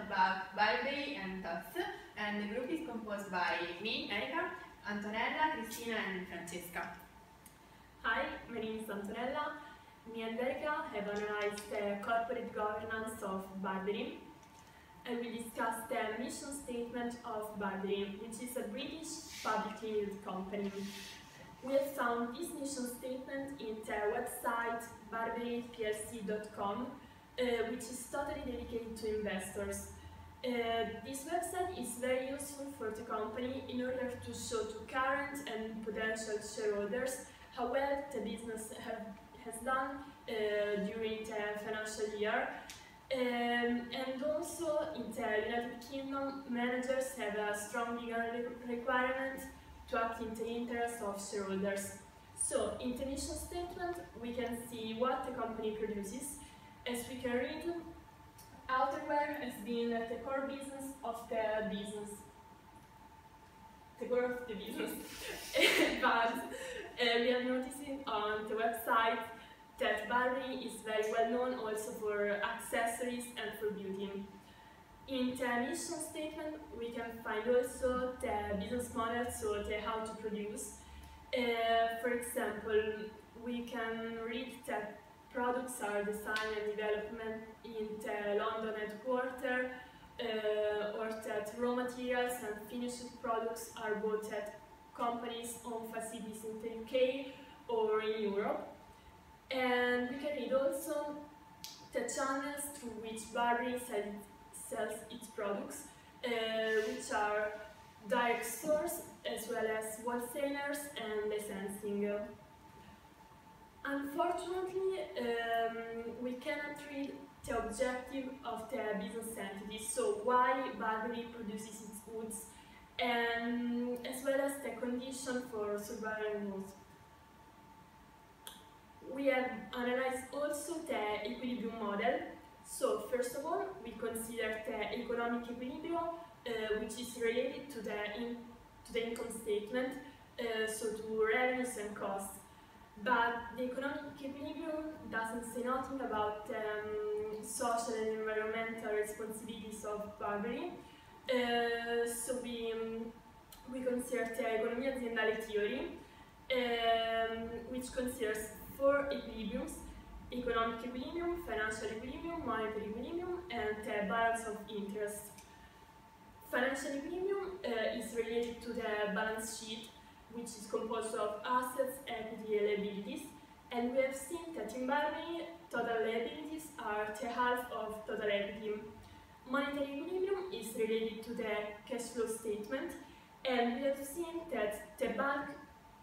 about BURBERRY and TOD'S, and the group is composed by me, Erika, Antonella, Cristina and Francesca. Hi, my name is Antonella. Me and Erika have analyzed the corporate governance of BURBERRY, and we discussed the mission statement of BURBERRY, which is a British publicly held company. We have found this mission statement in the website burberryplc.com, which is totally dedicated to investors. This website is very useful for the company in order to show to current and potential shareholders how well the business has done during the financial year. And also in the United Kingdom, managers have a strong legal requirement to act in the interest of shareholders. So in the mission statement we can see what the company produces. As we can read, outerwear has been the core business of the business. The core of the business. But we are noticing on the website that BURBERRY is very well known also for accessories and for beauty. In the mission statement we can find also the business model, so the how to produce. For example, we can read that products are designed and developed in the London headquarters, or that raw materials and finished products are bought at companies' own facilities in the UK or in Europe. And we can read also the channels through which BURBERRY sells its products, which are direct stores as well as wholesalers and licensing. Unfortunately, we cannot read the objective of the business entity, so why BURBERRY produces its goods, and as well as the condition for survival. We have analyzed also the equilibrium model. So first of all, we consider the economic equilibrium, which is related to the income statement, so to revenues and costs. But the economic equilibrium doesn't say nothing about social and environmental responsibilities of BURBERRY. So we consider the economia aziendale theory, which considers four equilibriums: economic equilibrium, financial equilibrium, monetary equilibrium, and the balance of interest. Financial equilibrium is related to the balance sheet, which is composed of assets, equity, and liabilities. And we have seen that in BURBERRY, total liabilities are the half of total equity. Monetary equilibrium is related to the cash flow statement, and we have seen that the bulk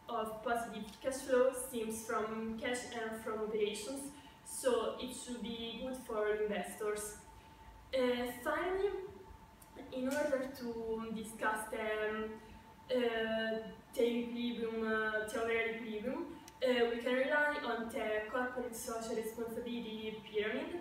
of positive cash flow stems from cash and from operations, so it should be good for investors. Finally, in order to discuss the overall equilibrium, we can rely on the corporate social responsibility pyramid.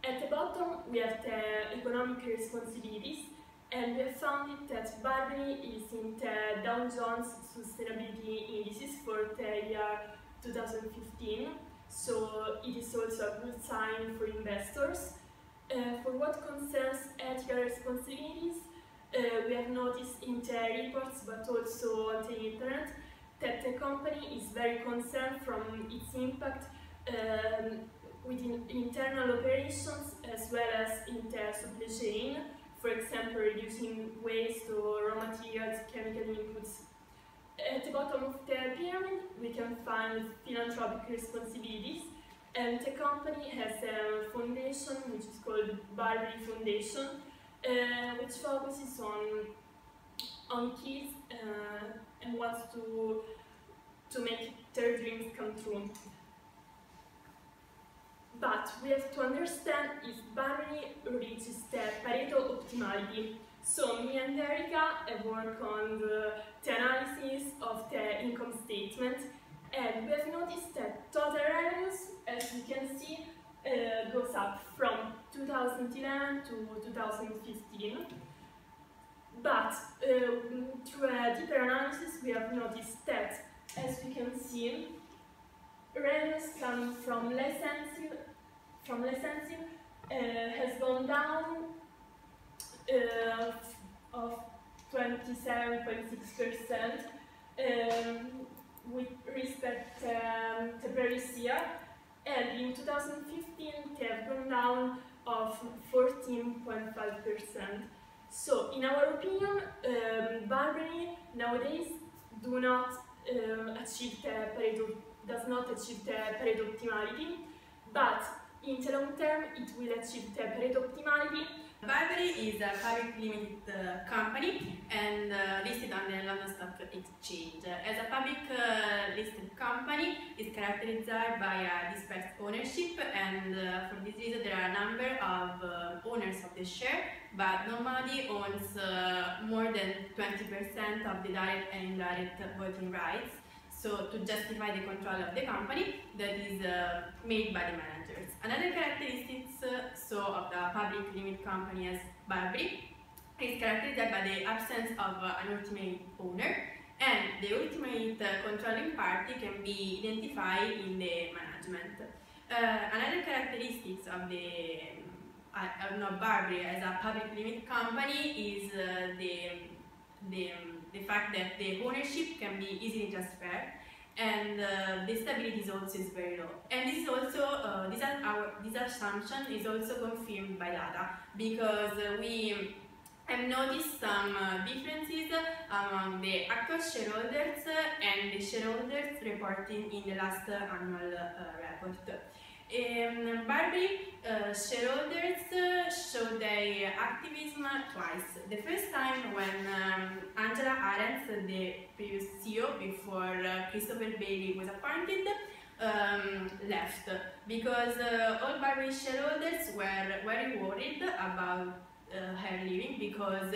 At the bottom we have the economic responsibilities, and we have found that BURBERRY is in the Dow Jones Sustainability Indices for the year 2015, so it is also a good sign for investors. For what concerns ethical responsibilities, we have noticed in the reports, but also on the internet, that the company is very concerned from its impact within internal operations as well as in the supply chain, for example reducing waste or raw materials, chemical inputs. At the bottom of the pyramid we can find philanthropic responsibilities, and the company has a foundation which is called BURBERRY Foundation, which focuses on kids and wants to make their dreams come true. But we have to understand if BURBERRY reaches the Pareto optimality. So me and Erika have worked on the analysis of the income statement, and we have noticed that total revenues, as you can see, goes up from 2011 to 2015. But through a deeper analysis we have noticed that, as we can see, revenues coming from licensing has gone down of 27.6% with respect to previous year, and in 2015 they have gone down of 14.5%. So, in our opinion, Burberry nowadays does not achieve the Pareto optimality, but in the long term it will achieve the Pareto optimality. Burberry is a public limited company and listed on the London Stock Exchange. As a public listed company, it's characterized by a dispersed ownership, and for this reason there are a number of owners of the share, but nobody owns more than 20% of the direct and indirect voting rights. So, to justify the control of the company that is made by the managers. Another characteristics of the public limited company as Burberry is characterized by the absence of an ultimate owner, and the ultimate controlling party can be identified in the management. Another characteristics of Burberry as a public limited company is the fact that the ownership can be easily transferred, and the stability is also very low. And this is also this assumption is also confirmed by data, because we have noticed some differences among the actual shareholders and the shareholders reporting in the last annual report. Burberry shareholders showed their activism twice. The first time when Angela Arendt, the previous CEO before Christopher Bailey was appointed, left, because all Burberry shareholders were very worried about her leaving, because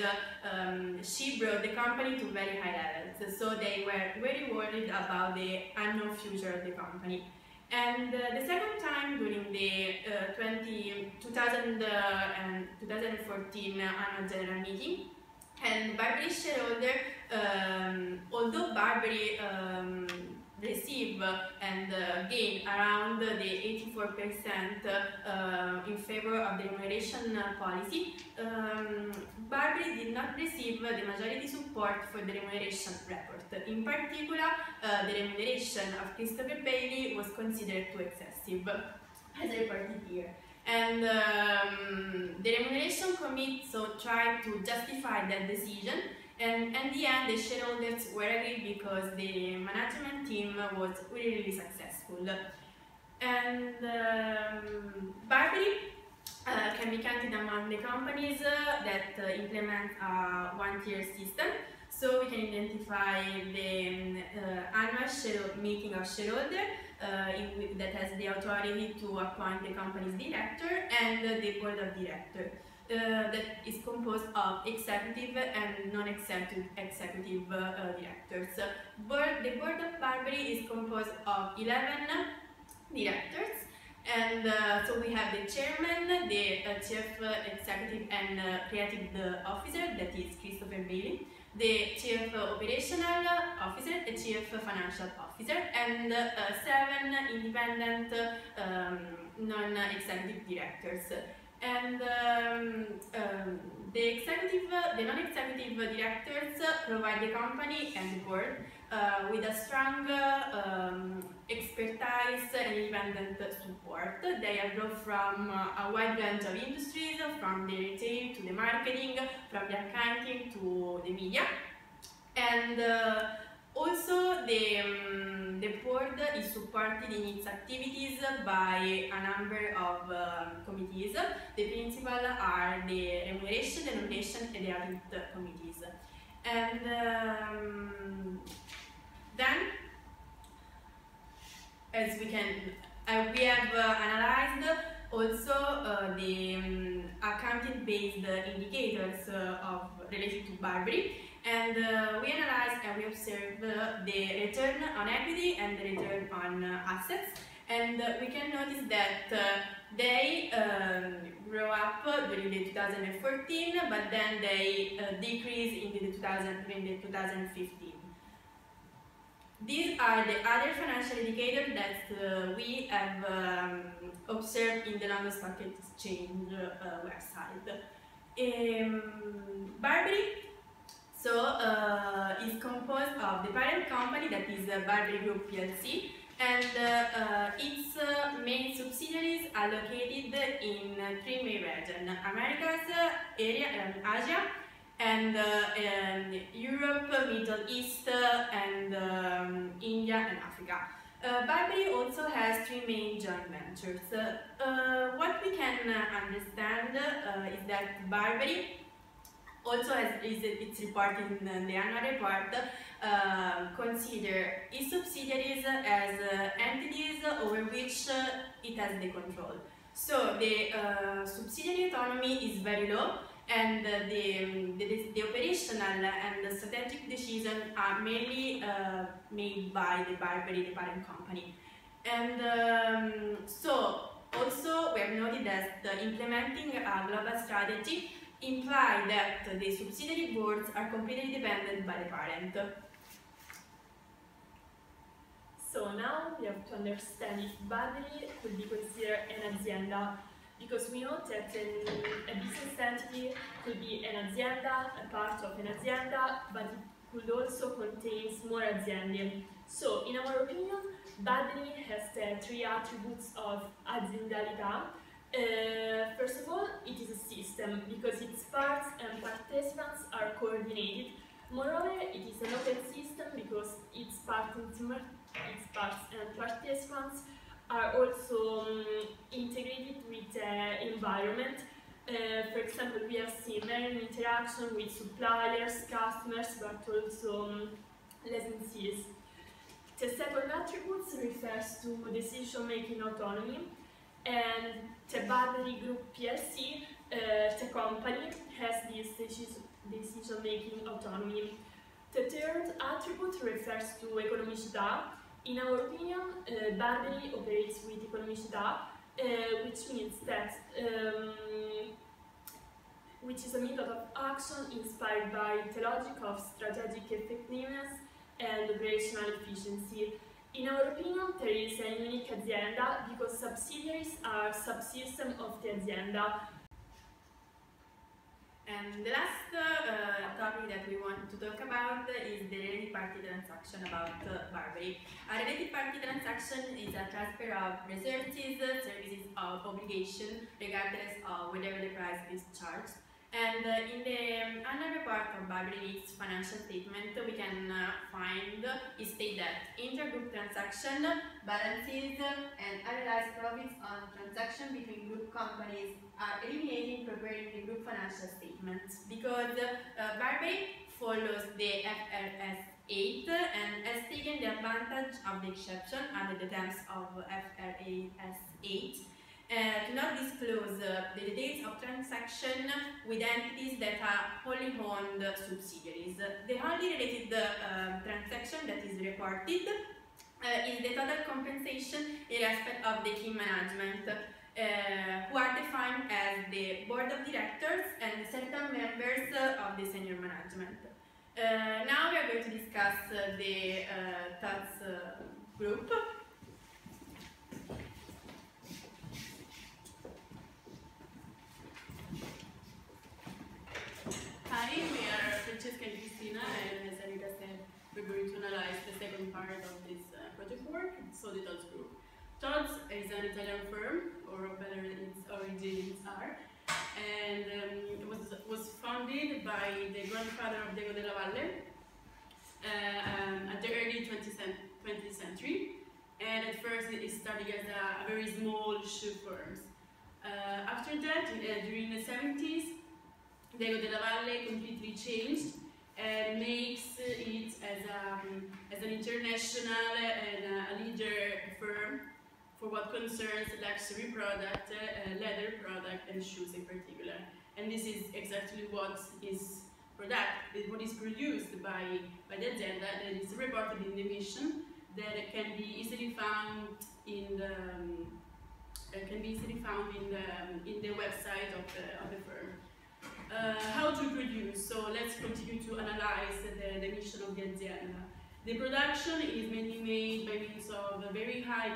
she brought the company to very high levels. So they were very worried about the unknown future of the company. And the second time, during the 2014 annual general meeting, and Burberry shareholder, although Burberry receive and gain around the 84% in favor of the remuneration policy, Burberry did not receive the majority support for the remuneration report. In particular, the remuneration of Christopher Bailey was considered too excessive, as reported here. And the remuneration committee tried to justify that decision, and in the end the shareholders were agreed because the management team was really successful. And Burberry can be counted among the companies that implement a one-tier system. So we can identify the annual meeting of shareholders that has the authority to appoint the company's director, and the board of directors that is composed of executive and non-executive directors. The board of Burberry is composed of 11 directors, and so we have the chairman, the chief executive and creative officer, that is Christopher Bailey, the chief operational officer, the chief financial officer, and 7 independent non-executive directors. And the non-executive directors provide the company and the board with a strong expertise and independent support. They are brought from a wide range of industries, from the retail to the marketing, from the accounting to the media. And also the board is supported in its activities by a number of committees. The principal are the remuneration, the nomination, and the audit committees. And then, as we have analyzed also the accounting-based indicators related to Burberry, and we analyzed and we observed the return on equity and the return on assets, and we can notice that they grow up during the 2014, but then they decrease in the 2015. These are the other financial indicators that we have observed in the London Stock Exchange website. Burberry is composed of the parent company, that is Burberry Group PLC, and its main subsidiaries are located in three main regions: Americas, Asia, and Europe, Middle East, and India and Africa. Burberry also has three main joint ventures. What we can understand is that Burberry also, as it's reported in the annual report, consider its subsidiaries as entities over which it has the control. So the subsidiary autonomy is very low, and the operational and the strategic decisions are mainly made by the Burberry, the parent company. And so also we have noted that implementing a global strategy imply that the subsidiary boards are completely dependent by the parent. So now we have to understand if Burberry could be considered an azienda, because we know that a business entity could be an azienda, a part of an azienda, but it could also contain more aziende. So in our opinion, Burberry has the three attributes of aziendalità. First of all, it is a system, because its parts and participants are coordinated. Moreover, it is an open system, because its parts and participants are also integrated with the environment. For example, we have seen many interaction with suppliers, customers, but also licensees. The second attribute refers to decision-making autonomy, and the Burberry Group PLC, the company, has this decision-making autonomy. The third attribute refers to economicità. In our opinion, Burberry operates with economicità, which means that which is a method of action inspired by the logic of strategic effectiveness and operational efficiency. In our opinion, there is a unique azienda because subsidiaries are subsystems of the azienda. And the last topic that we want to talk about is the related party transaction about Burberry. A related party transaction is a transfer of resources, services, or obligation, regardless of whatever the price is charged. And in the annual report of Burberry's financial statement, we can find it states that intergroup transaction balances and analyzed profits on transaction between group companies are eliminating preparing the group financial statements, because Burberry follows the FRS 8 and has taken the advantage of the exception under the terms of FRS 8 to not disclose the details of transaction with entities that are wholly owned subsidiaries. The only related transaction that is reported is the total compensation in respect of the key management, who are defined as the board of directors and certain members of the senior management. Now we are going to discuss the TOD'S group. Hi, we are Francesca and Cristina, and as Anita said, we're going to analyze the second part of this project work, so the TOD'S group. TOD'S is an Italian firm, or better its origins are, and it was founded by the grandfather of Diego della Valle at the early 20th century, and at first it started as a very small shoe firm. After that, during the 70s, Diego della Valle completely changed and makes it as an international and a leader firm for what concerns luxury product, leather product, and shoes in particular. And this is exactly what is produced by the azienda, that is reported in the mission, that can be easily found in the website of the firm. How to produce? So let's continue to analyze the mission of the azienda. The production is mainly made by means of very high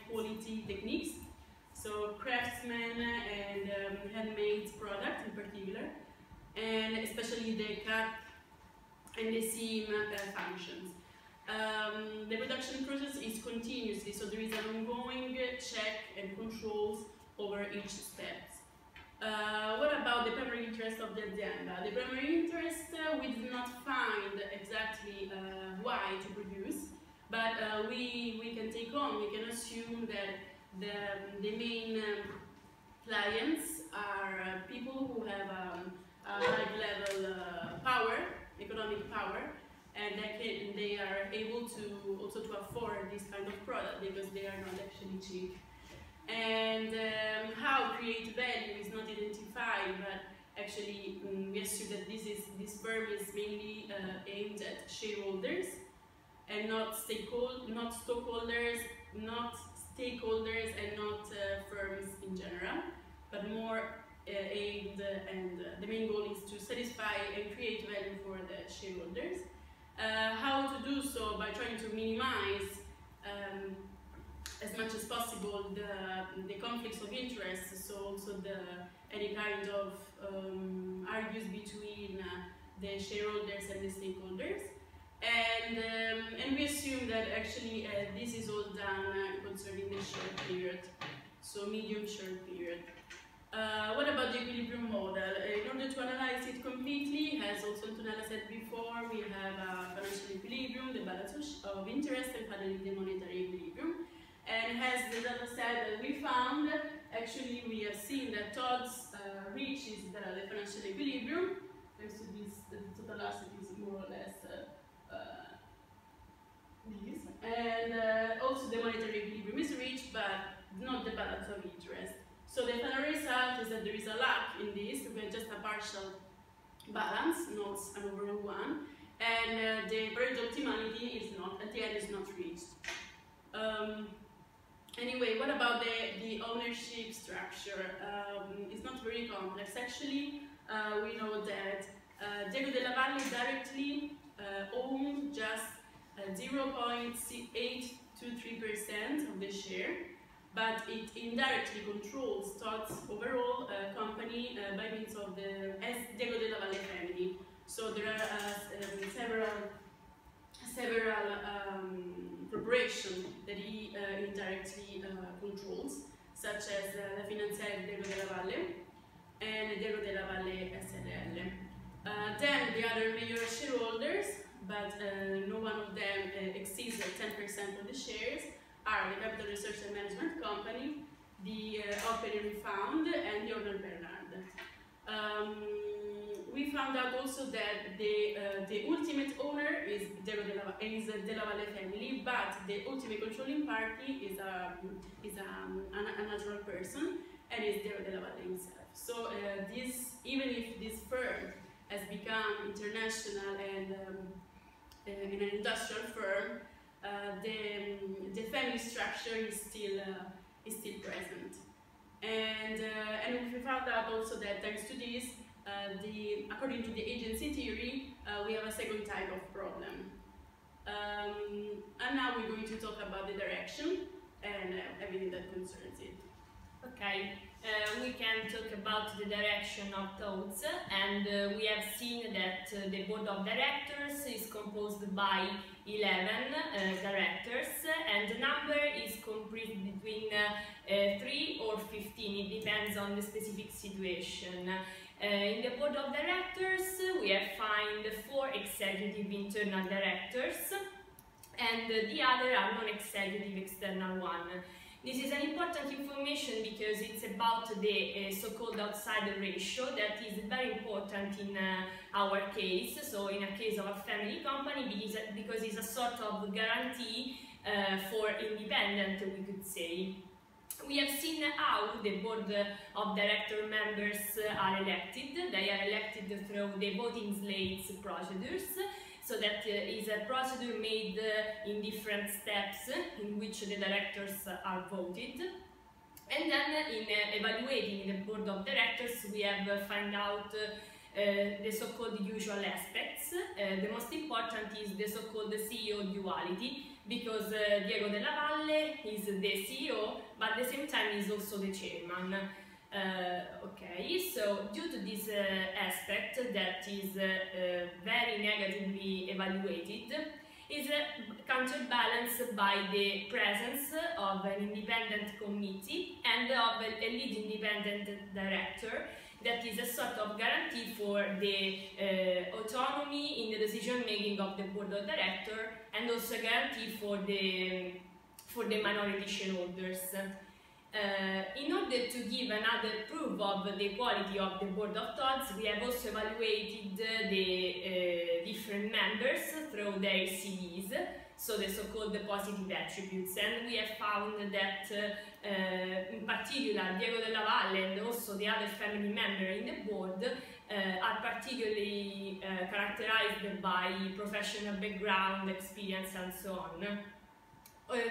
quality techniques, so craftsmen and handmade products in particular. and especially the cut and the seam functions. The production process is continuously, so there is an ongoing check and controls over each step. What about the primary interest of the azienda? The primary interest, we did not find exactly why to produce, but we can take on, we can assume that the main clients are people who have a high level power, economic power, and they are able to also to afford this kind of product because they are not actually cheap. And how create value is not identified, but actually we assume that this firm is mainly aimed at shareholders and not stockholders, not stakeholders, and not firms in general, but more aimed, and the main goal is to satisfy and create value for the shareholders. How to do so? By trying to minimize as much as possible the conflicts of interest, so also any kind of argues between the shareholders and the stakeholders. And we assume that actually this is all done concerning the short period, so medium short period. What about the equilibrium model? In order to analyze it completely, as also Antonella said before, we have financial equilibrium, the balance of interest, and finally the monetary equilibrium. And as the data said that we found, actually we have seen that TOD'S reaches the financial equilibrium, thanks to this, the total asset is more or less this. And also the monetary equilibrium is reached, but not the balance of interest. So the final result is that there is a lack in this, we have just a partial balance, not an overall one, and the Pareto optimality is not, at the end, is not reached. Anyway, what about the ownership structure? It's not very complex. Actually, we know that Diego Della Valle directly owned just 0.823% of the share, but it indirectly controls TOD'S overall company by means of the Diego Della Valle family. So there are several corporations that he indirectly controls, such as La Finanziaria Diego Della Valle and Diego Della Valle SRL. Then the other major shareholders, but no one of them exceeds 10% of the shares, are the Capital Research and Management Company, the Operating Fund, and the owner Bernard. We found out also that the ultimate owner is Della Valle family, but the ultimate controlling party is a natural person, and is Della Valle himself. So even if this firm has become international and an industrial firm, the family structure is still present. And we found out also that thanks to this, according to the agency theory, we have a second type of problem. And now we're going to talk about the direction and everything that concerns it. Okay, we can talk about the direction of TOD'S, and we have seen that the board of directors is composed by 11 directors, and the number is comprised between 3 or 15, it depends on the specific situation. In the board of directors, we have found 4 executive internal directors, and the other are non-executive external one. This is an important information because it's about the so-called outsider ratio that is very important in our case, so in a case of a family company, because it's a sort of guarantee for independent, we could say. We have seen how the board of director members are elected. They are elected through the voting slates procedures. So that is a procedure made in different steps in which the directors are voted. And then in evaluating the board of directors, we have found out the so-called usual aspects. The most important is the so-called CEO duality, because Diego Della Valle is the CEO, but at the same time is also the chairman. Okay, so due to this aspect that is very negatively evaluated, is counterbalanced by the presence of an independent committee and of a lead independent director that is a sort of guarantee for the autonomy in the decision making of the board of directors and also a guarantee for the minority shareholders. In order to give another proof of the quality of the board of TOD'S, we have also evaluated the different members through their CVs, so the so-called positive attributes, and we have found that in particular Diego Della Valle and also the other family members in the board are particularly characterized by professional background, experience and so on.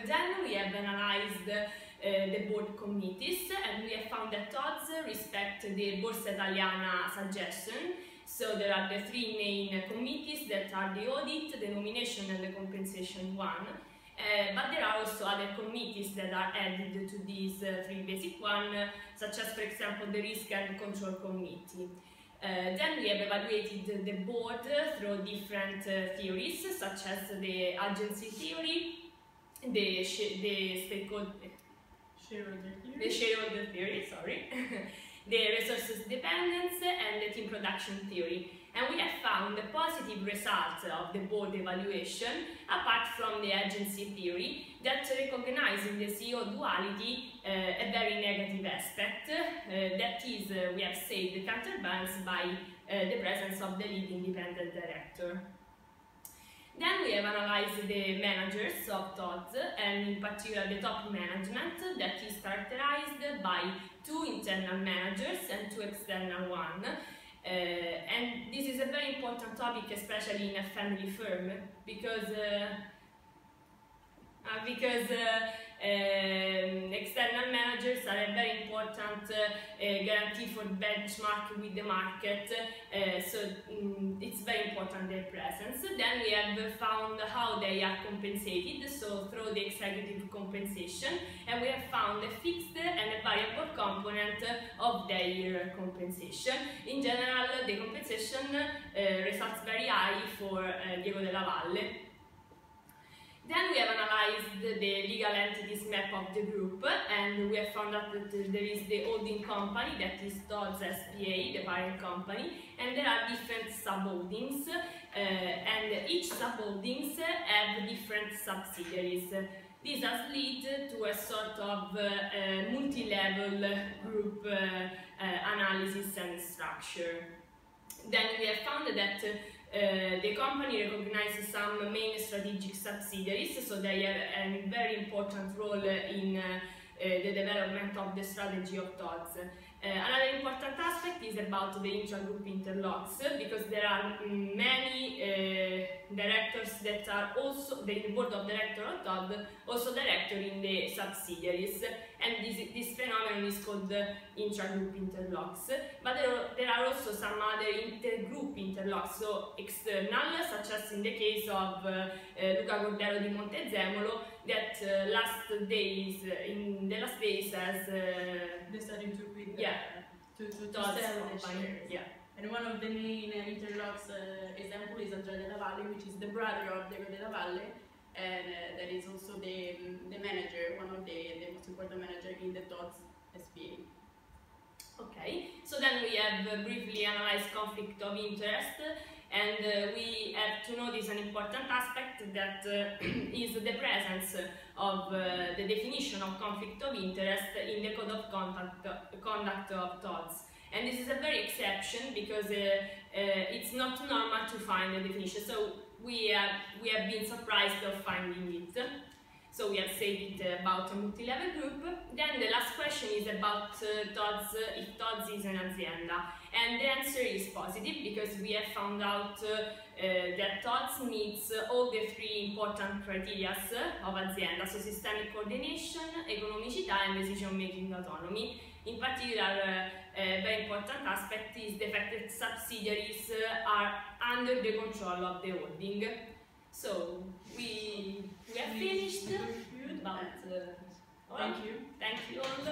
Then we have analyzed the board committees, and we have found that TOD'S respect the Borsa Italiana suggestion. So there are the three main committees that are the audit, the nomination and the compensation one. But there are also other committees that are added to these three basic ones, such as for example the risk and control committee. Then we have evaluated the board through different theories, such as the agency theory, the shareholder theory, sorry, the resources dependence and the team production theory. And we have found a positive result of the board evaluation apart from the agency theory that recognizes in the CEO duality a very negative aspect, that is, we have said, the counterbalanced by the presence of the lead independent director. Then we have analyzed the managers of TOD'S, and in particular the top management that is characterized by 2 internal managers and 2 external ones. And this is a very important topic, especially in a family firm, because external managers are a very important guarantee for benchmark with the market, so it's very important their presence. Then we have found how they are compensated, so through the executive compensation, and we have found a fixed and a variable component of their compensation. In general, the compensation results very high for Diego Della Valle. Then we have analyzed the legal entities map of the group, and we have found out that there is the holding company, that is TOD'S SPA, the parent company, and there are different subholdings, and each subholdings have different subsidiaries. This has led to a sort of multi-level group analysis and structure. Then we have found that the company recognizes some main strategic subsidiaries, so they have a very important role in the development of the strategy of TOD'S. Another important aspect is about the intra-group interlocks, because there are many directors that are also, the board of directors of TOD'S, also director in the subsidiaries, and this phenomenon is called intra-group interlocks. But there are also some other intergroup interlocks, so external, such as in the case of Luca Cordero di Montezemolo, that in the last days has decided to quit to sell the shares. Yeah. And one of the main interlocks example is Andrea Della Valle, which is the brother of Diego Della Valle, and that is also the manager, one of the most important manager in the TOD'S SPA. Okay, so then we have briefly analyzed conflict of interest, and we have to notice an important aspect that is the presence of the definition of conflict of interest in the code of conduct of TOD'S. And this is a very exception, because it's not normal to find a definition, so we have been surprised of finding it. So we have said it about a multi-level group. Then the last question is about TOD'S, if TOD'S is an azienda. And the answer is positive, because we have found out that TOD'S meets all the 3 important criteria of azienda, so systemic coordination, economicità, and decision-making autonomy. In particular, a very important aspect is the fact that subsidiaries are under the control of the holding. So we have finished, but Thank you. Thank you all.